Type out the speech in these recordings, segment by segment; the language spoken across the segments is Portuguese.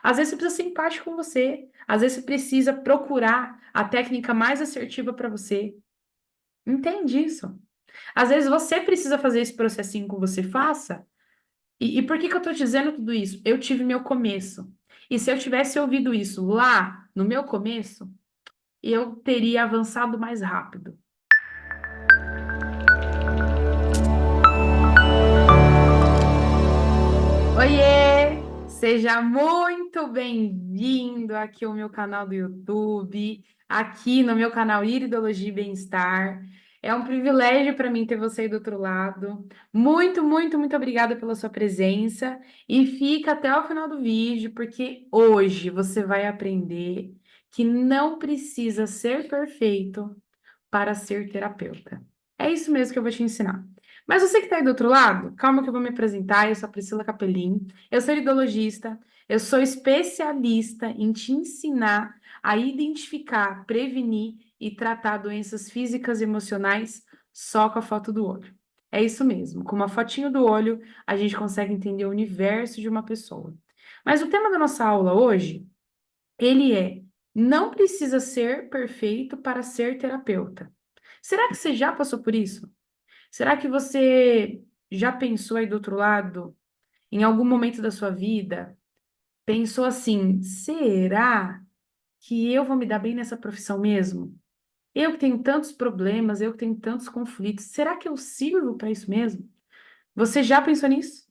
Às vezes você precisa ser empático com você. Às vezes você precisa procurar a técnica mais assertiva para você. Entende isso? Às vezes você precisa fazer esse processinho com você, faça. E por que que eu tô te dizendo tudo isso? Eu tive meu começo. E se eu tivesse ouvido isso lá no meu começo, eu teria avançado mais rápido. Oiê! Seja muito bem-vindo aqui ao meu canal do YouTube, aqui no meu canal Iridologia e Bem-Estar. É um privilégio para mim ter você aí do outro lado. Muito, muito, muito obrigada pela sua presença e fica até o final do vídeo, porque hoje você vai aprender que não precisa ser perfeito para ser terapeuta. É isso mesmo que eu vou te ensinar. Mas você que está aí do outro lado, calma que eu vou me apresentar. Eu sou a Priscila Capelin, eu sou iridologista, eu sou especialista em te ensinar a identificar, prevenir e tratar doenças físicas e emocionais só com a foto do olho. É isso mesmo, com uma fotinho do olho a gente consegue entender o universo de uma pessoa. Mas o tema da nossa aula hoje, ele é: não precisa ser perfeito para ser terapeuta. Será que você já passou por isso? Será que você já pensou aí do outro lado, em algum momento da sua vida, pensou assim: será que eu vou me dar bem nessa profissão mesmo? Eu que tenho tantos problemas, eu que tenho tantos conflitos, será que eu sirvo para isso mesmo? Você já pensou nisso?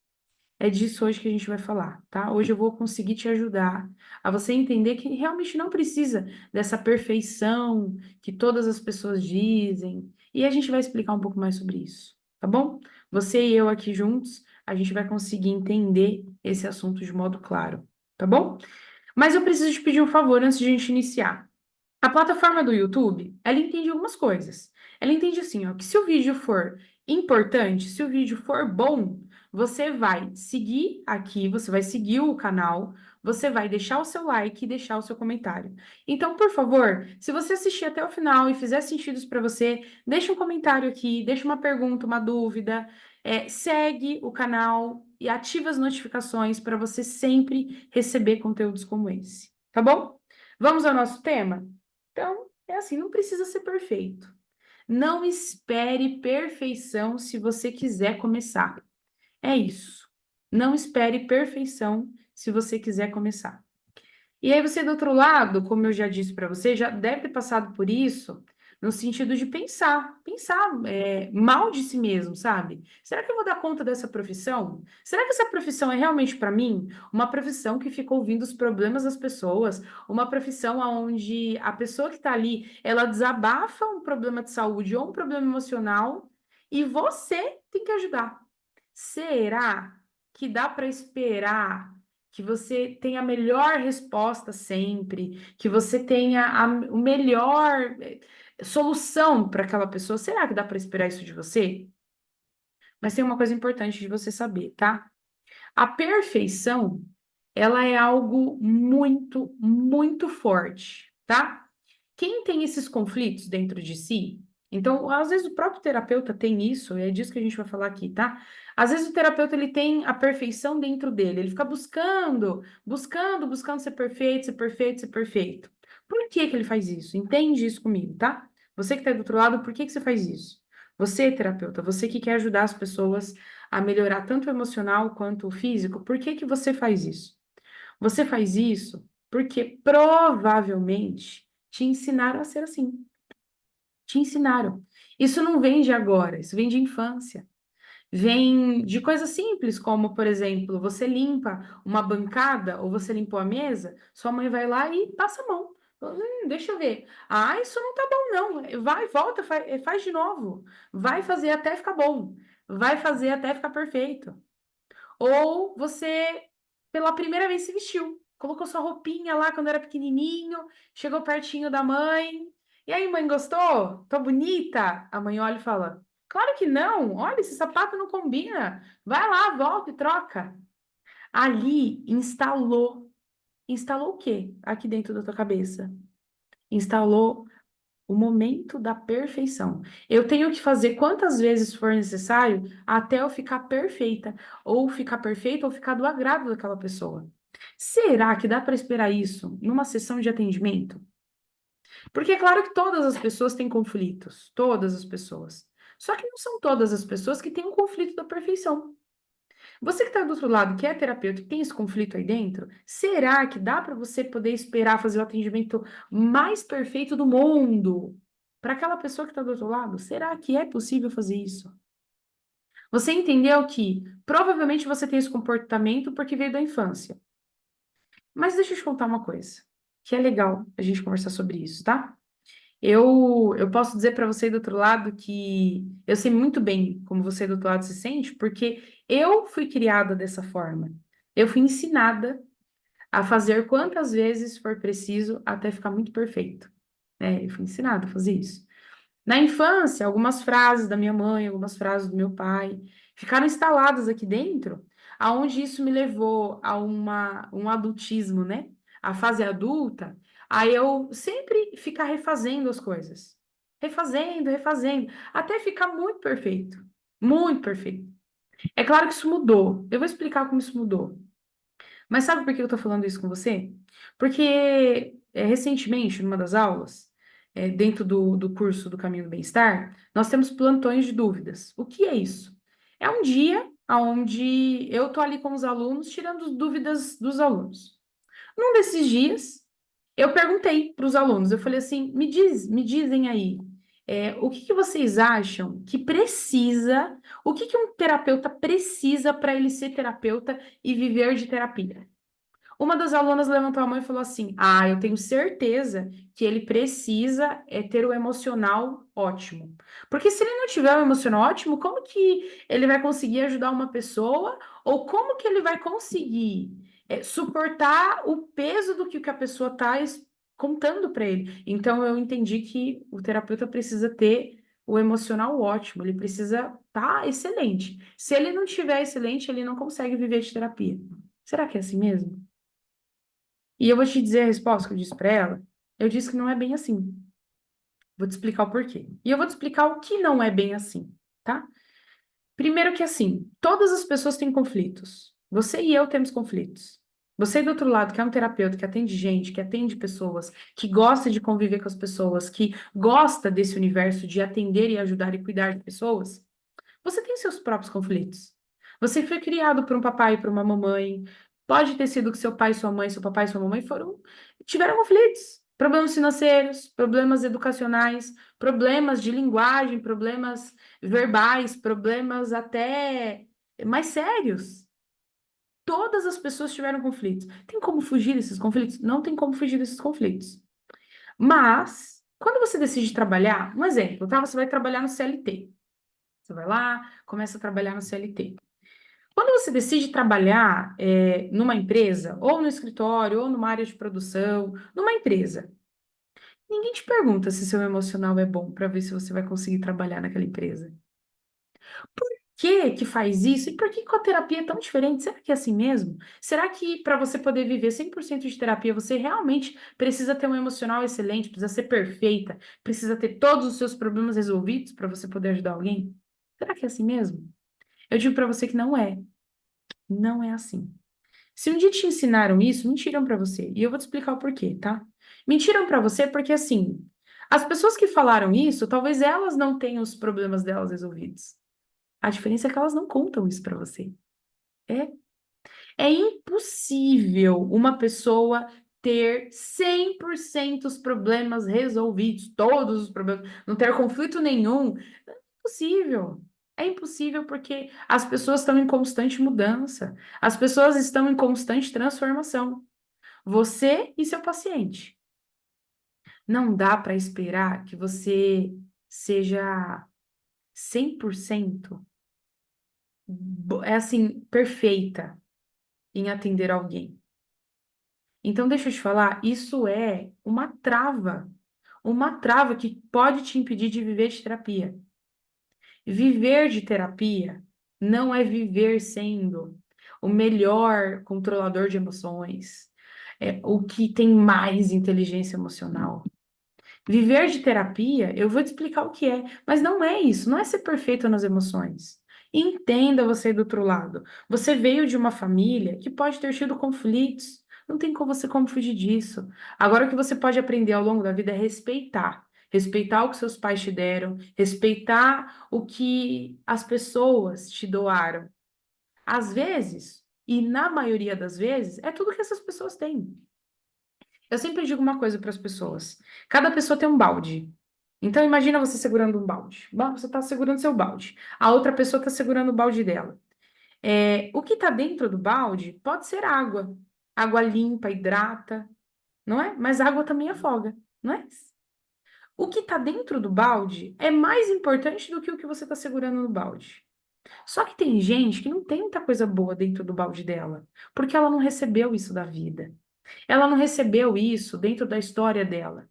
É disso hoje que a gente vai falar, tá? Hoje eu vou conseguir te ajudar a você entender que realmente não precisa dessa perfeição que todas as pessoas dizem. E a gente vai explicar um pouco mais sobre isso, tá bom? Você e eu aqui juntos, a gente vai conseguir entender esse assunto de modo claro, tá bom? Mas eu preciso te pedir um favor antes de a gente iniciar. A plataforma do YouTube, ela entende algumas coisas. Ela entende assim, ó, que se o vídeo for importante, se o vídeo for bom, você vai seguir aqui, você vai seguir o canal, você vai deixar o seu like e deixar o seu comentário. Então, por favor, se você assistir até o final e fizer sentido para você, deixa um comentário aqui, deixa uma pergunta, uma dúvida, segue o canal e ativa as notificações para você sempre receber conteúdos como esse, tá bom? Vamos ao nosso tema? Então, é assim, não precisa ser perfeito. Não espere perfeição se você quiser começar. É isso. Não espere perfeição se você quiser começar. E aí você do outro lado, como eu já disse para você, já deve ter passado por isso, no sentido de pensar mal de si mesmo, sabe? Será que eu vou dar conta dessa profissão? Será que essa profissão é realmente para mim? Uma profissão que fica ouvindo os problemas das pessoas, uma profissão onde a pessoa que está ali, ela desabafa um problema de saúde ou um problema emocional e você tem que ajudar. Será que dá para esperar que você tenha a melhor resposta sempre, que você tenha o melhor solução para aquela pessoa? Será que dá para esperar isso de você? Mas tem uma coisa importante de você saber, tá? A perfeição, ela é algo muito, muito forte, tá? Quem tem esses conflitos dentro de si, então, às vezes o próprio terapeuta tem isso, e é disso que a gente vai falar aqui, tá? Às vezes o terapeuta ele tem a perfeição dentro dele, ele fica buscando ser perfeito, ser perfeito, ser perfeito. Por que que ele faz isso? Entende isso comigo, tá? Você que tá do outro lado, por que que você faz isso? Você, terapeuta, você que quer ajudar as pessoas a melhorar tanto o emocional quanto o físico, por que que você faz isso? Você faz isso porque provavelmente te ensinaram a ser assim. Te ensinaram. Isso não vem de agora, isso vem de infância. Vem de coisas simples, como, por exemplo, você limpa uma bancada ou você limpou a mesa, sua mãe vai lá e passa a mão. Deixa eu ver. Ah, isso não tá bom, não. Vai, volta, faz de novo. Vai fazer até ficar bom. Vai fazer até ficar perfeito. Ou você, pela primeira vez, se vestiu, colocou sua roupinha lá quando era pequenininho, chegou pertinho da mãe. E aí, mãe, gostou? Tô bonita? A mãe olha e fala: Claro que não, olha, esse sapato não combina. Vai lá, volta e troca. Ali instalou. Instalou o quê aqui dentro da tua cabeça? Instalou o momento da perfeição. Eu tenho que fazer quantas vezes for necessário até eu ficar perfeita, ou ficar perfeita, ou ficar do agrado daquela pessoa. Será que dá para esperar isso numa sessão de atendimento? Porque é claro que todas as pessoas têm conflitos, todas as pessoas. Só que não são todas as pessoas que têm um conflito da perfeição. Você que está do outro lado, que é terapeuta, que tem esse conflito aí dentro, será que dá para você poder esperar fazer o atendimento mais perfeito do mundo para aquela pessoa que está do outro lado? Será que é possível fazer isso? Você entendeu que provavelmente você tem esse comportamento porque veio da infância. Mas deixa eu te contar uma coisa, que é legal a gente conversar sobre isso, tá? Eu posso dizer para você do outro lado que eu sei muito bem como você do outro lado se sente, porque eu fui criada dessa forma. Eu fui ensinada a fazer quantas vezes for preciso até ficar muito perfeito. Eu fui ensinada a fazer isso. Na infância, algumas frases da minha mãe, algumas frases do meu pai ficaram instaladas aqui dentro, aonde isso me levou a um adultismo, né? A fase adulta, a eu sempre ficar refazendo as coisas. Refazendo, refazendo, até ficar muito perfeito. Muito perfeito. É claro que isso mudou. Eu vou explicar como isso mudou. Mas sabe por que eu tô falando isso com você? Porque recentemente, numa das aulas, dentro do curso do Caminho do Bem-Estar, nós temos plantões de dúvidas. O que é isso? É um dia onde eu tô ali com os alunos, tirando dúvidas dos alunos. Num desses dias, eu perguntei para os alunos, eu falei assim, me dizem aí, o que que vocês acham que precisa, o que que um terapeuta precisa para ele ser terapeuta e viver de terapia? Uma das alunas levantou a mão e falou assim: Ah, eu tenho certeza que ele precisa ter o emocional ótimo. Porque se ele não tiver o emocional ótimo, como que ele vai conseguir ajudar uma pessoa? Ou como que ele vai conseguir suportar o peso do que a pessoa está contando para ele? Então eu entendi que o terapeuta precisa ter o emocional ótimo, ele precisa estar excelente. Se ele não tiver excelente, ele não consegue viver de terapia. Será que é assim mesmo? E eu vou te dizer a resposta que eu disse para ela. Eu disse que não é bem assim. Vou te explicar o porquê. E eu vou te explicar o que não é bem assim, tá? Primeiro que assim, todas as pessoas têm conflitos. Você e eu temos conflitos. Você do outro lado, que é um terapeuta, que atende gente, que atende pessoas, que gosta de conviver com as pessoas, que gosta desse universo de atender e ajudar e cuidar de pessoas, você tem seus próprios conflitos. Você foi criado por um papai e por uma mamãe. Pode ter sido que seu pai, sua mãe, seu papai e sua mamãe tiveram conflitos, problemas financeiros, problemas educacionais, problemas de linguagem, problemas verbais, problemas até mais sérios. Todas as pessoas tiveram conflitos. Tem como fugir desses conflitos? Não tem como fugir desses conflitos. Mas, quando você decide trabalhar, um exemplo, tá? Você vai trabalhar no CLT. Você vai lá, começa a trabalhar no CLT. Quando você decide trabalhar numa empresa, ou no escritório, ou numa área de produção, numa empresa, ninguém te pergunta se seu emocional é bom para ver se você vai conseguir trabalhar naquela empresa. Por que faz isso? E por que com a terapia é tão diferente? Será que é assim mesmo? Será que para você poder viver 100% de terapia, você realmente precisa ter um emocional excelente, precisa ser perfeita, precisa ter todos os seus problemas resolvidos para você poder ajudar alguém? Será que é assim mesmo? Eu digo para você que não é. Não é assim. Se um dia te ensinaram isso, mentiram para você. E eu vou te explicar o porquê, tá? Mentiram para você porque, assim, as pessoas que falaram isso, talvez elas não tenham os problemas delas resolvidos. A diferença é que elas não contam isso para você. É, é impossível uma pessoa ter 100% os problemas resolvidos, todos os problemas, não ter conflito nenhum. É impossível. É impossível porque as pessoas estão em constante mudança. As pessoas estão em constante transformação. Você e seu paciente. Não dá para esperar que você seja 100% perfeita em atender alguém. Então, deixa eu te falar, isso é uma trava que pode te impedir de viver de terapia. Viver de terapia não é viver sendo o melhor controlador de emoções, o que tem mais inteligência emocional. Viver de terapia, eu vou te explicar o que é, mas não é isso, não é ser perfeito nas emoções. Entenda você do outro lado. Você veio de uma família que pode ter tido conflitos. Não tem como fugir disso. Agora, o que você pode aprender ao longo da vida é respeitar. Respeitar o que seus pais te deram, respeitar o que as pessoas te doaram. Às vezes, e na maioria das vezes, é tudo que essas pessoas têm. Eu sempre digo uma coisa para as pessoas: cada pessoa tem um balde. Então, imagina você segurando um balde. Bom, você está segurando seu balde. A outra pessoa está segurando o balde dela. O que está dentro do balde pode ser água. Água limpa, hidrata, não é? Mas água também afoga, não é? O que está dentro do balde é mais importante do que o que você está segurando no balde. Só que tem gente que não tem muita coisa boa dentro do balde dela, porque ela não recebeu isso da vida. Ela não recebeu isso dentro da história dela.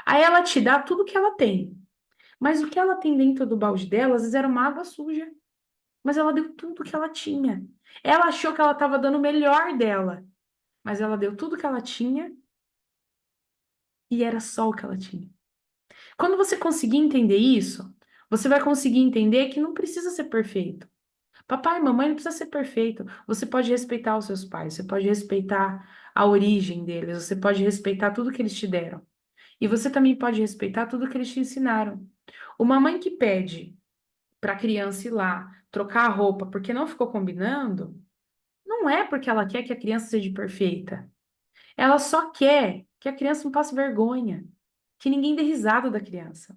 Aí ela te dá tudo que ela tem. Mas o que ela tem dentro do balde dela, às vezes era uma água suja. Mas ela deu tudo que ela tinha. Ela achou que ela estava dando o melhor dela. Mas ela deu tudo que ela tinha e era só o que ela tinha. Quando você conseguir entender isso, você vai conseguir entender que não precisa ser perfeito. Papai e mamãe não precisa ser perfeito. Você pode respeitar os seus pais, você pode respeitar a origem deles, você pode respeitar tudo que eles te deram. E você também pode respeitar tudo que eles te ensinaram. Uma mãe que pede para a criança ir lá trocar a roupa porque não ficou combinando, não é porque ela quer que a criança seja perfeita. Ela só quer que a criança não passe vergonha, que ninguém dê risada da criança.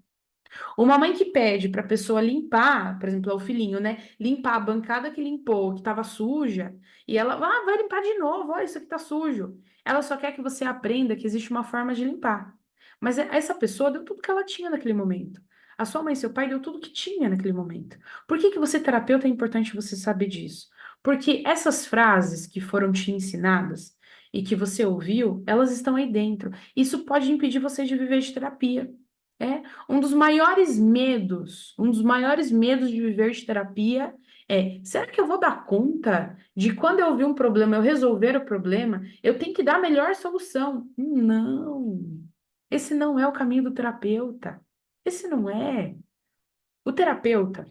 Uma mãe que pede para a pessoa limpar, por exemplo, é o filhinho, né? Limpar a bancada que limpou, que estava suja, e ela, vai limpar de novo, olha, isso aqui tá sujo. Ela só quer que você aprenda que existe uma forma de limpar. Mas essa pessoa deu tudo que ela tinha naquele momento. A sua mãe e seu pai deu tudo que tinha naquele momento. Por que que você, terapeuta, é importante você saber disso? Porque essas frases que foram te ensinadas e que você ouviu, elas estão aí dentro. Isso pode impedir você de viver de terapia. É um dos maiores medos de viver de terapia será que eu vou dar conta de quando eu vi um problema, eu resolver o problema, eu tenho que dar a melhor solução? Não. Esse não é o caminho do terapeuta. Esse não é. O terapeuta,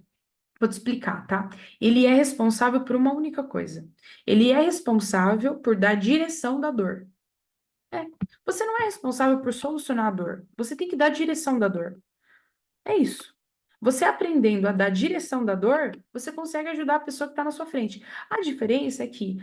vou te explicar, tá? Ele é responsável por uma única coisa. Ele é responsável por dar direção da dor. É. Você não é responsável por solucionar a dor. Você tem que dar direção da dor. É isso. Você aprendendo a dar direção da dor, você consegue ajudar a pessoa que está na sua frente. A diferença é que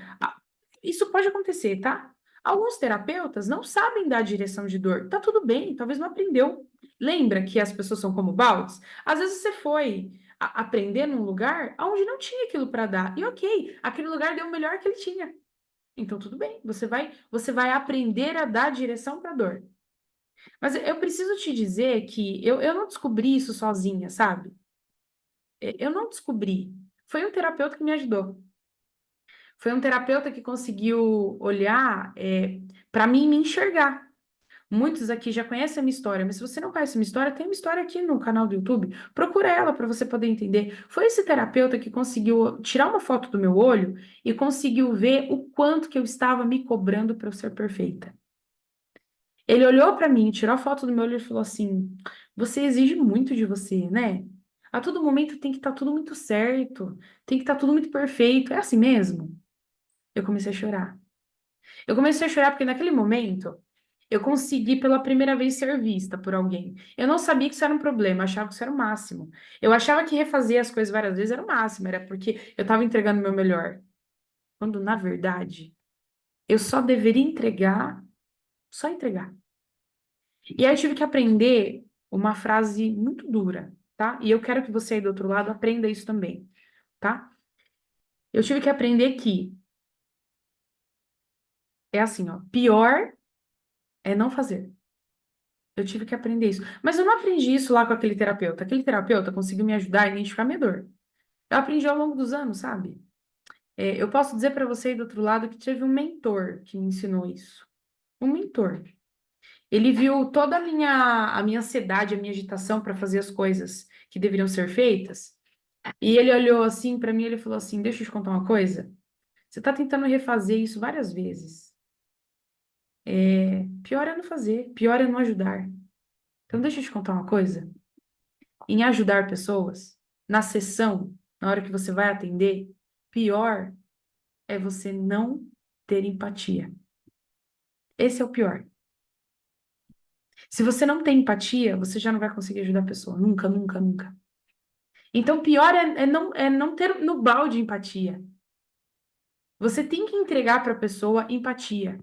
isso pode acontecer, tá? Alguns terapeutas não sabem dar direção de dor. Tá tudo bem, talvez não aprendeu. Lembra que as pessoas são como baldes? Às vezes você foi aprender num lugar onde não tinha aquilo para dar. E ok, aquele lugar deu o melhor que ele tinha. Então tudo bem, você vai aprender a dar direção para dor. Mas eu preciso te dizer que eu não descobri isso sozinha, sabe? Eu não descobri. Foi um terapeuta que me ajudou. Foi um terapeuta que conseguiu olhar para mim e me enxergar. Muitos aqui já conhecem a minha história, mas se você não conhece a minha história, tem uma história aqui no canal do YouTube. Procura ela para você poder entender. Foi esse terapeuta que conseguiu tirar uma foto do meu olho e conseguiu ver o quanto que eu estava me cobrando para eu ser perfeita. Ele olhou para mim, tirou a foto do meu olho e falou assim: Você exige muito de você, né? A todo momento tem que estar tudo muito certo, tem que estar tudo muito perfeito. É assim mesmo? Eu comecei a chorar. Eu comecei a chorar porque naquele momento eu consegui pela primeira vez ser vista por alguém. Eu não sabia que isso era um problema, eu achava que isso era o máximo. Eu achava que refazer as coisas várias vezes era o máximo, era porque eu estava entregando o meu melhor. Quando, na verdade, eu só deveria entregar, só entregar. E aí eu tive que aprender uma frase muito dura, tá? E eu quero que você aí do outro lado aprenda isso também, tá? Eu tive que aprender que é assim, ó, pior é não fazer. Eu tive que aprender isso. Mas eu não aprendi isso lá com aquele terapeuta. Aquele terapeuta conseguiu me ajudar a identificar minha dor. Eu aprendi ao longo dos anos, sabe? Eu posso dizer para você aí do outro lado que teve um mentor que me ensinou isso. Um mentor. Ele viu toda a minha ansiedade, a minha agitação para fazer as coisas que deveriam ser feitas. E ele olhou assim para mim e ele falou assim: Deixa eu te contar uma coisa. Você está tentando refazer isso várias vezes. Pior é não fazer, pior é não ajudar. Então, deixa eu te contar uma coisa. Em ajudar pessoas, na sessão, na hora que você vai atender, pior é você não ter empatia. Esse é o pior. Se você não tem empatia, você já não vai conseguir ajudar a pessoa. Nunca, nunca, nunca. Então, pior é não ter no balde empatia. Você tem que entregar para a pessoa empatia.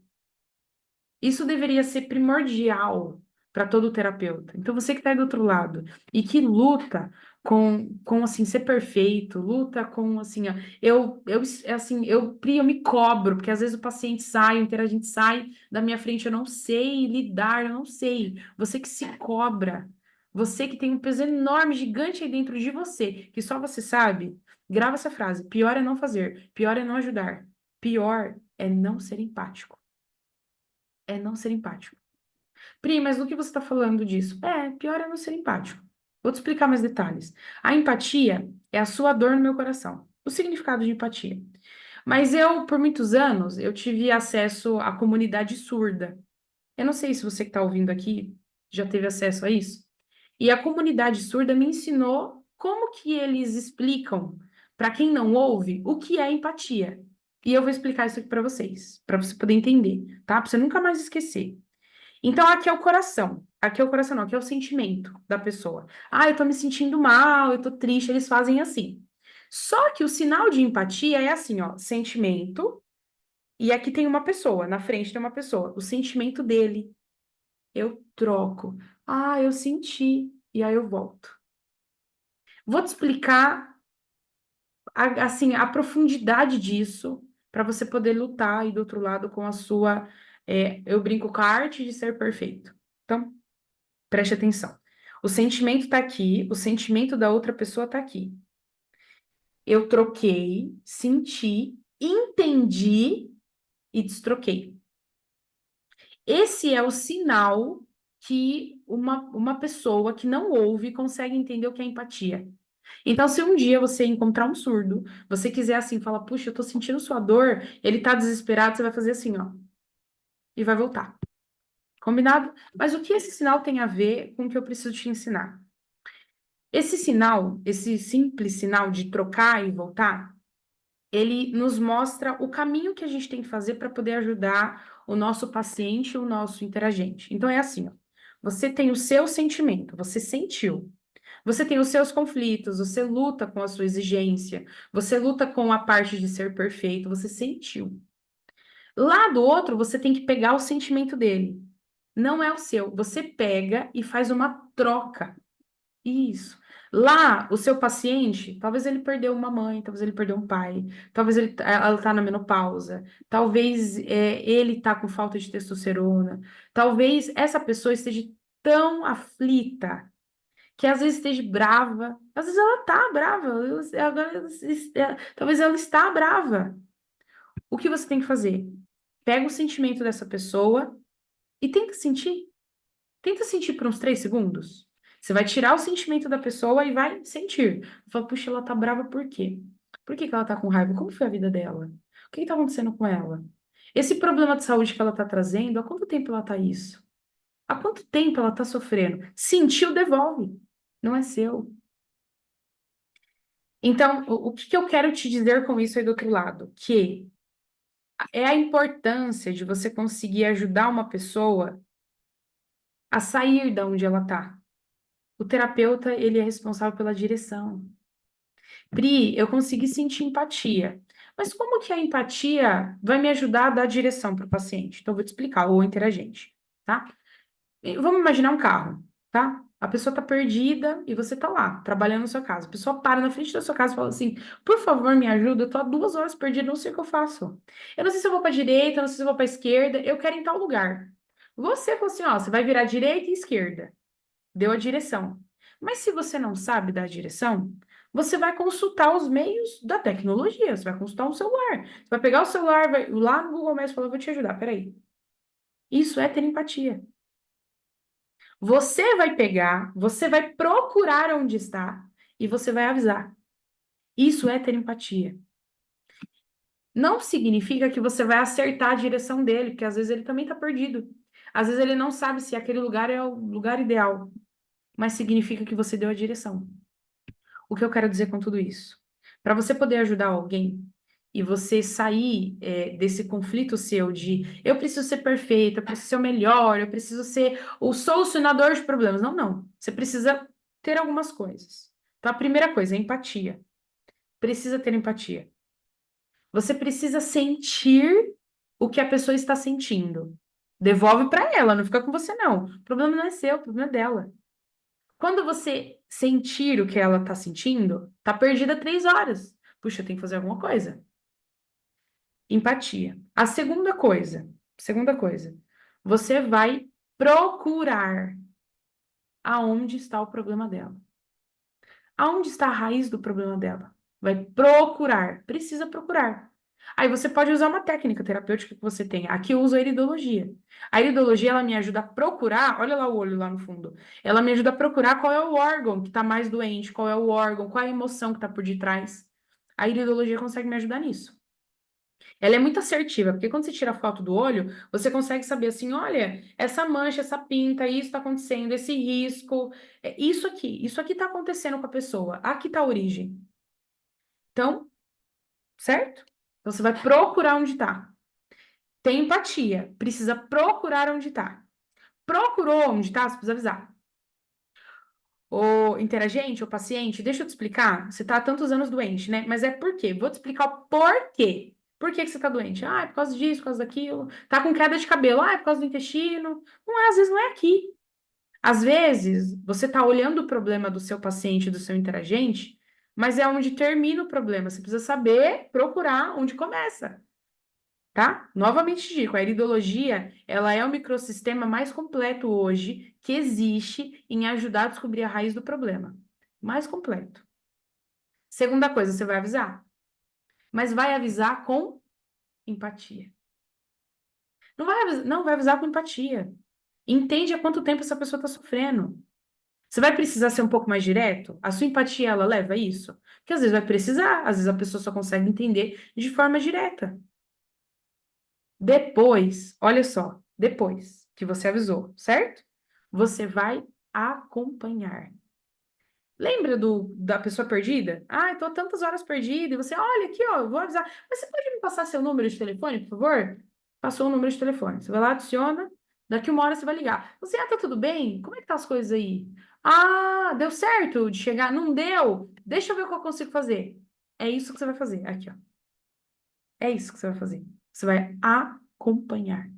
Isso deveria ser primordial para todo terapeuta. Então, você que está aí do outro lado e que luta com assim, ser perfeito, luta com, assim, ó, assim, eu me cobro, porque às vezes o paciente sai, o interagente sai da minha frente, eu não sei lidar, eu não sei. Você que se cobra, você que tem um peso enorme, gigante aí dentro de você, que só você sabe, grava essa frase: pior é não fazer, pior é não ajudar, pior é não ser empático. É não ser empático. Pri, mas do que você está falando disso? Pior é não ser empático. Vou te explicar mais detalhes. A empatia é a sua dor no meu coração. O significado de empatia. Mas eu, por muitos anos, eu tive acesso à comunidade surda. Eu não sei se você que está ouvindo aqui já teve acesso a isso. E a comunidade surda me ensinou como que eles explicam, para quem não ouve, o que é empatia. E eu vou explicar isso aqui para você poder entender, tá? Para você nunca mais esquecer. Então, aqui é o coração. Aqui é o coração, não, aqui é o sentimento da pessoa. Ah, eu tô me sentindo mal, eu tô triste, eles fazem assim. Só que o sinal de empatia é assim, ó, sentimento, e aqui tem uma pessoa, na frente tem uma pessoa, o sentimento dele, eu troco. Ah, eu senti, e aí eu volto. Vou te explicar, assim, a profundidade disso, para você poder lutar aí do outro lado com a sua, eu brinco com a arte de ser perfeito. Então, preste atenção. O sentimento está aqui, o sentimento da outra pessoa está aqui. Eu troquei, senti, entendi e destroquei. Esse é o sinal que uma pessoa que não ouve consegue entender o que é empatia. Então, se um dia você encontrar um surdo, você quiser assim, falar, puxa, eu tô sentindo sua dor, ele tá desesperado, você vai fazer assim, ó, e vai voltar. Combinado? Mas o que esse sinal tem a ver com o que eu preciso te ensinar? Esse sinal, esse simples sinal de trocar e voltar, ele nos mostra o caminho que a gente tem que fazer para poder ajudar o nosso paciente, o nosso interagente. Então é assim, ó. Você tem o seu sentimento, você sentiu. Você tem os seus conflitos, você luta com a sua exigência, você luta com a parte de ser perfeito, você sentiu. Lá do outro, você tem que pegar o sentimento dele. Não é o seu. Você pega e faz uma troca. Isso. Lá, o seu paciente, talvez ele perdeu uma mãe, talvez ele perdeu um pai, talvez ela está na menopausa, talvez ele está com falta de testosterona, talvez essa pessoa esteja tão aflita que às vezes esteja brava, às vezes ela está brava, talvez ela está brava. O que você tem que fazer? Pega o sentimento dessa pessoa e tenta sentir por uns 3 segundos. Você vai tirar o sentimento da pessoa e vai sentir. Fala, puxa, ela tá brava por quê? Por que que ela tá com raiva? Como foi a vida dela? O que que tá acontecendo com ela? Esse problema de saúde que ela tá trazendo, há quanto tempo ela tá isso? Há quanto tempo ela tá sofrendo? Sentiu, devolve. Não é seu. Então, o que que eu quero te dizer com isso aí do outro lado? Que é a importância de você conseguir ajudar uma pessoa a sair da onde ela tá. O terapeuta, ele é responsável pela direção. Pri, eu consegui sentir empatia. Mas como que a empatia vai me ajudar a dar direção para o paciente? Então, eu vou te explicar, ou interagente, tá? Vamos imaginar um carro, tá? A pessoa tá perdida e você tá lá, trabalhando na sua casa. A pessoa para na frente da sua casa e fala assim: por favor, me ajuda, eu tô há 2 horas perdida, não sei o que eu faço. Eu não sei se eu vou para direita, eu não sei se eu vou para esquerda, eu quero ir em tal lugar. Você falou assim: ó, você vai virar direita e esquerda. Deu a direção. Mas se você não sabe dar a direção, você vai consultar os meios da tecnologia, você vai consultar um celular. Você vai pegar o celular, vai lá no Google Maps e falar, vou te ajudar, peraí. Isso é ter empatia. Você vai pegar, você vai procurar onde está e você vai avisar. Isso é ter empatia. Não significa que você vai acertar a direção dele, porque às vezes ele também está perdido. Às vezes ele não sabe se aquele lugar é o lugar ideal, mas significa que você deu a direção. O que eu quero dizer com tudo isso? Para você poder ajudar alguém e você sair desse conflito seu de eu preciso ser perfeita, eu preciso ser o melhor, eu preciso ser o solucionador de problemas. Não, não. Você precisa ter algumas coisas. Então, a primeira coisa é empatia. Precisa ter empatia. Você precisa sentir o que a pessoa está sentindo. Devolve para ela, não fica com você, não. O problema não é seu, o problema é dela. Quando você sentir o que ela está sentindo, tá perdida 3 horas. Puxa, eu tenho que fazer alguma coisa. Empatia. A segunda coisa, você vai procurar aonde está o problema dela. Aonde está a raiz do problema dela? Vai procurar, precisa procurar. Aí você pode usar uma técnica terapêutica que você tem. Aqui eu uso a iridologia. A iridologia, ela me ajuda a procurar, olha lá o olho lá no fundo. Ela me ajuda a procurar qual é o órgão que está mais doente, qual é o órgão, qual é a emoção que está por detrás. A iridologia consegue me ajudar nisso. Ela é muito assertiva, porque quando você tira a foto do olho, você consegue saber assim, olha, essa mancha, essa pinta, isso está acontecendo, esse risco, isso aqui está acontecendo com a pessoa, aqui está a origem. Então, certo? Então você vai procurar onde está. Tem empatia, precisa procurar onde está. Procurou onde está, você precisa avisar. O interagente, o paciente, deixa eu te explicar. Você está há tantos anos doente, né? Mas é por quê? Vou te explicar o porquê. Por que que você está doente? Ah, é por causa disso, por causa daquilo. Tá com queda de cabelo. Ah, é por causa do intestino. Não é, às vezes não é aqui. Às vezes, você está olhando o problema do seu paciente, do seu interagente, mas é onde termina o problema. Você precisa saber procurar onde começa. Tá? Novamente digo, a iridologia, ela é o microsistema mais completo hoje que existe em ajudar a descobrir a raiz do problema. Mais completo. Segunda coisa, você vai avisar. Mas vai avisar com empatia. Não vai avisar com empatia. Entende há quanto tempo essa pessoa está sofrendo. Você vai precisar ser um pouco mais direto? A sua empatia, ela leva a isso? Porque às vezes vai precisar, às vezes a pessoa só consegue entender de forma direta. Depois, olha só, depois que você avisou, certo? Você vai acompanhar. Lembra da pessoa perdida? Ah, eu tô tantas horas perdida. E você, olha aqui, ó, eu vou avisar. Mas você pode me passar seu número de telefone, por favor? Passou o número de telefone. Você vai lá, adiciona. Daqui 1 hora você vai ligar. Você, tá tudo bem? Como é que tá as coisas aí? Ah, deu certo de chegar? Não deu? Deixa eu ver o que eu consigo fazer. É isso que você vai fazer. Aqui, ó. É isso que você vai fazer. Você vai acompanhar.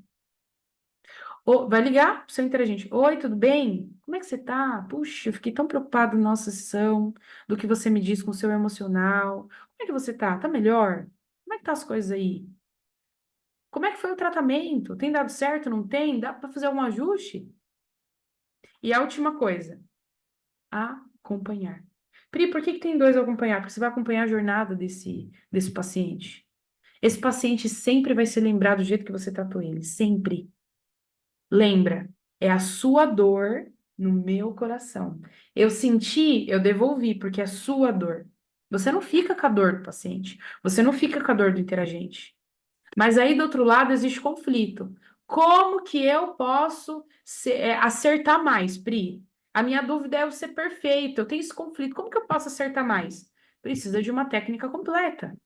Vai ligar pro seu interagente. Oi, tudo bem? Como é que você tá? Puxa, eu fiquei tão preocupado na nossa sessão, do que você me diz com o seu emocional. Como é que você tá? Tá melhor? Como é que tá as coisas aí? Como é que foi o tratamento? Tem dado certo? Não tem? Dá para fazer algum ajuste? E a última coisa, acompanhar. Pri, por que que tem dois a acompanhar? Porque você vai acompanhar a jornada desse paciente. Esse paciente sempre vai ser lembrado do jeito que você tratou ele. Sempre. Lembra, é a sua dor no meu coração. Eu senti, eu devolvi, porque é sua dor. Você não fica com a dor do paciente, você não fica com a dor do interagente. Mas aí do outro lado existe conflito. Como que eu posso acertar mais, Pri? A minha dúvida é eu ser perfeito, eu tenho esse conflito. Como que eu posso acertar mais? Precisa de uma técnica completa.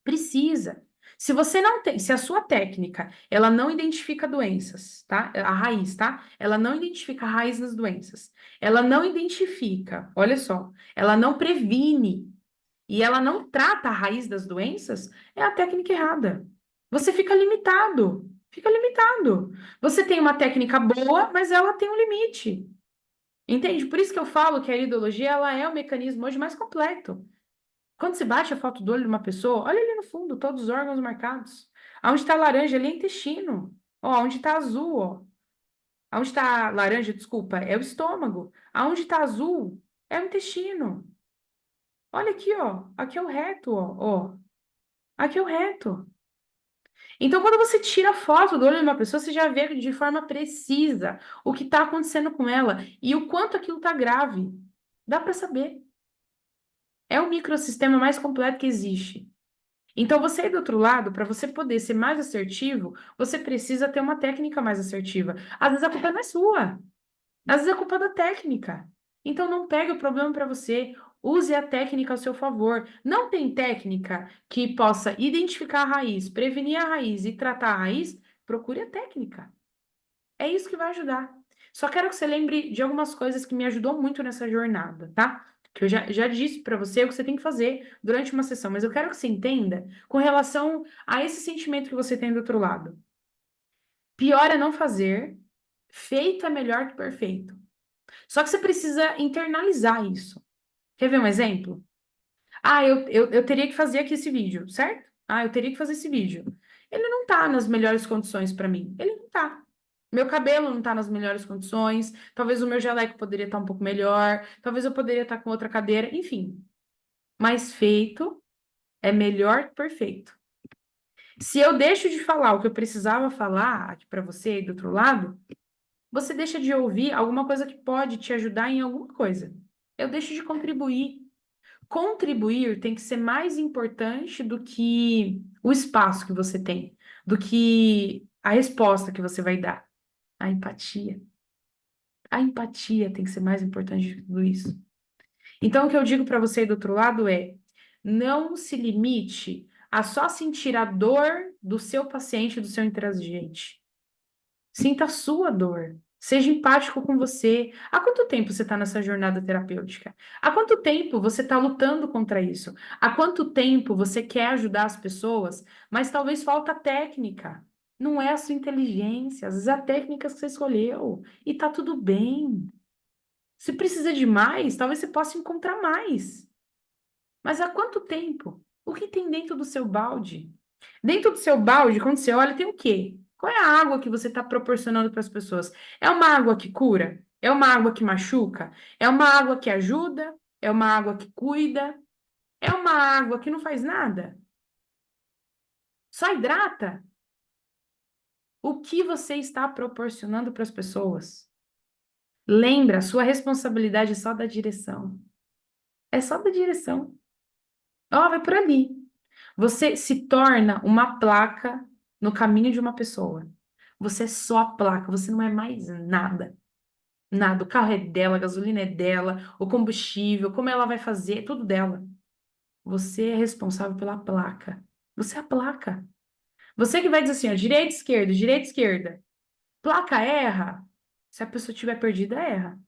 Precisa. Se você não tem, se a sua técnica, ela não identifica doenças, tá? A raiz, tá? Ela não identifica a raiz das doenças. Ela não identifica, olha só, ela não previne e ela não trata a raiz das doenças, é a técnica errada. Você fica limitado. Fica limitado. Você tem uma técnica boa, mas ela tem um limite. Entende? Por isso que eu falo que a ideologia, ela é o mecanismo hoje mais completo. Quando você bate a foto do olho de uma pessoa, olha ali no fundo, todos os órgãos marcados. Aonde está laranja ali é intestino. Ó, onde está azul, ó. Aonde está laranja, desculpa, é o estômago. Aonde está azul é o intestino. Olha aqui, ó. Aqui é o reto, ó. Aqui é o reto. Então, quando você tira a foto do olho de uma pessoa, você já vê de forma precisa o que está acontecendo com ela e o quanto aquilo está grave. Dá para saber. É o microsistema mais completo que existe. Então, você aí do outro lado, para você poder ser mais assertivo, você precisa ter uma técnica mais assertiva. Às vezes a culpa não é sua, às vezes a culpa é da técnica. Então, não pegue o problema para você. use a técnica ao seu favor. Não tem técnica que possa identificar a raiz, prevenir a raiz e tratar a raiz? Procure a técnica. É isso que vai ajudar. Só quero que você lembre de algumas coisas que me ajudou muito nessa jornada, tá? Que eu já disse para você o que você tem que fazer durante uma sessão, mas eu quero que você entenda com relação a esse sentimento que você tem do outro lado. Pior é não fazer, feito é melhor que perfeito. Só que você precisa internalizar isso. Quer ver um exemplo? Ah, eu teria que fazer aqui esse vídeo, certo? Ah, eu teria que fazer esse vídeo. Ele não tá nas melhores condições para mim. Ele não tá. Meu cabelo não tá nas melhores condições. Talvez o meu jaleco poderia estar um pouco melhor. Talvez eu poderia estar com outra cadeira. Enfim. Mas feito é melhor que perfeito. Se eu deixo de falar o que eu precisava falar aqui para você aí do outro lado, você deixa de ouvir alguma coisa que pode te ajudar em alguma coisa. Eu deixo de contribuir. Contribuir tem que ser mais importante do que o espaço que você tem, do que a resposta que você vai dar. A empatia. A empatia tem que ser mais importante de tudo isso. Então, o que eu digo para você aí do outro lado é: não se limite a só sentir a dor do seu paciente, do seu intransigente. Sinta a sua dor. Seja empático com você. Há quanto tempo você está nessa jornada terapêutica? Há quanto tempo você está lutando contra isso? Há quanto tempo você quer ajudar as pessoas, mas talvez falta técnica? Não é a sua inteligência, às vezes é a técnica que você escolheu. E tá tudo bem. Se precisa de mais, talvez você possa encontrar mais. Mas há quanto tempo? O que tem dentro do seu balde? Dentro do seu balde, quando você olha, tem o quê? Qual é a água que você está proporcionando para as pessoas? É uma água que cura? É uma água que machuca? É uma água que ajuda? É uma água que cuida? É uma água que não faz nada? Só hidrata? O que você está proporcionando para as pessoas? Lembra, sua responsabilidade é só da direção. É só da direção. Ó, vai por ali. Você se torna uma placa no caminho de uma pessoa. Você é só a placa, você não é mais nada. Nada. O carro é dela, a gasolina é dela, o combustível, como ela vai fazer, é tudo dela. Você é responsável pela placa. Você é a placa. Você que vai dizer assim, ó, direita, esquerda, direita, esquerda. Placa erra. Se a pessoa estiver perdida, erra.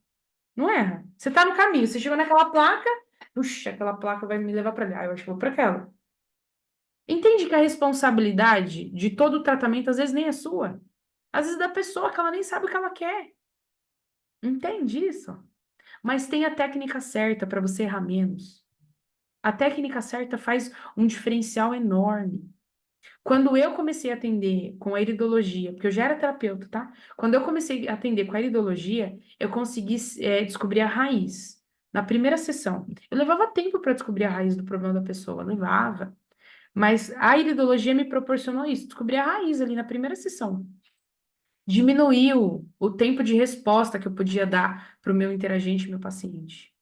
Não erra. Você tá no caminho, você chegou naquela placa, puxa, aquela placa vai me levar pra lá. Eu acho que eu vou pra aquela. Entende que a responsabilidade de todo o tratamento às vezes nem é sua. Às vezes é da pessoa que ela nem sabe o que ela quer. Entende isso? Mas tem a técnica certa para você errar menos. A técnica certa faz um diferencial enorme. Quando eu comecei a atender com a iridologia, porque eu já era terapeuta, tá? Quando eu comecei a atender com a iridologia, eu consegui descobrir a raiz. Na primeira sessão. Eu levava tempo para descobrir a raiz do problema da pessoa, levava. Mas a iridologia me proporcionou isso, descobri a raiz ali na primeira sessão. Diminuiu o tempo de resposta que eu podia dar para o meu interagente, meu paciente.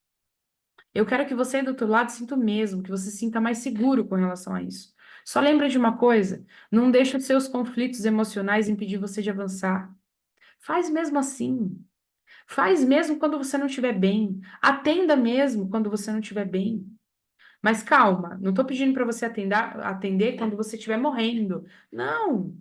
Eu quero que você, do outro lado, sinta o mesmo, que você se sinta mais seguro com relação a isso. Só lembra de uma coisa, não deixa os seus conflitos emocionais impedir você de avançar. Faz mesmo assim. Faz mesmo quando você não estiver bem. Atenda mesmo quando você não estiver bem. Mas calma, não estou pedindo para você atender quando você estiver morrendo. Não.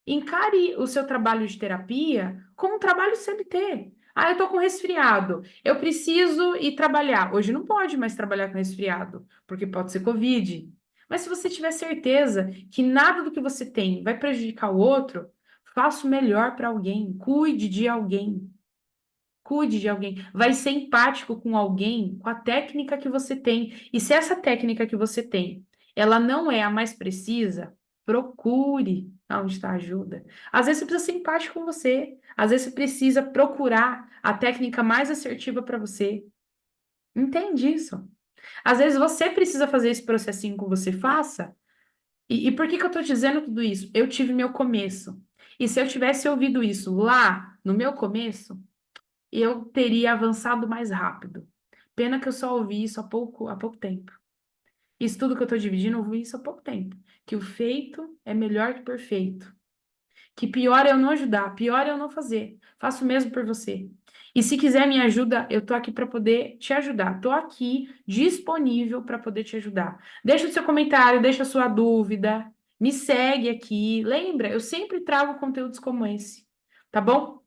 Encare o seu trabalho de terapia como um trabalho CLT. Ah, eu estou com resfriado. Eu preciso ir trabalhar. Hoje não pode mais trabalhar com resfriado, porque pode ser Covid. Mas se você tiver certeza que nada do que você tem vai prejudicar o outro, faça o melhor para alguém. Cuide de alguém. Cuide de alguém. Vai ser empático com alguém, com a técnica que você tem. E se essa técnica que você tem, ela não é a mais precisa, procure onde está a ajuda. Às vezes você precisa ser empático com você. Às vezes você precisa procurar a técnica mais assertiva para você. Entende isso? Às vezes você precisa fazer esse processinho com você, faça. E por que que eu estou dizendo tudo isso? Eu tive meu começo. E se eu tivesse ouvido isso lá no meu começo, eu teria avançado mais rápido. Pena que eu só ouvi isso há pouco tempo. Isso tudo que eu estou dividindo, eu ouvi isso há pouco tempo. Que o feito é melhor que o perfeito. que pior é eu não ajudar, pior é eu não fazer. Faço o mesmo por você. E se quiser me ajuda, eu tô aqui para poder te ajudar. Tô aqui disponível para poder te ajudar. Deixa o seu comentário, deixa a sua dúvida, me segue aqui. Lembra, eu sempre trago conteúdos como esse, tá bom?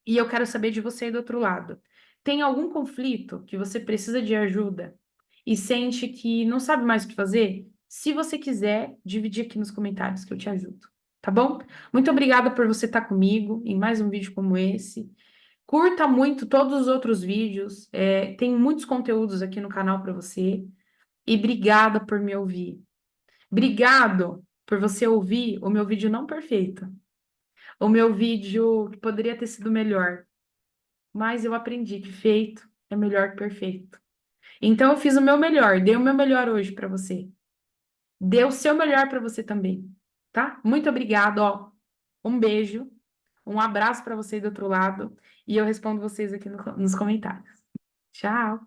E eu quero saber de você aí do outro lado. Tem algum conflito que você precisa de ajuda e sente que não sabe mais o que fazer? Se você quiser, dividir aqui nos comentários que eu te ajudo, tá bom? Muito obrigada por você estar comigo em mais um vídeo como esse. Curta muito todos os outros vídeos, tem muitos conteúdos aqui no canal para você. E obrigada por me ouvir. Obrigado por você ouvir o meu vídeo não perfeito, o meu vídeo que poderia ter sido melhor, mas eu aprendi que feito é melhor que perfeito. Então eu fiz o meu melhor, dei o meu melhor hoje para você. Dê o seu melhor para você também, tá? Muito obrigada, ó. Um beijo, um abraço para vocês do outro lado e eu respondo vocês aqui nos comentários. Tchau.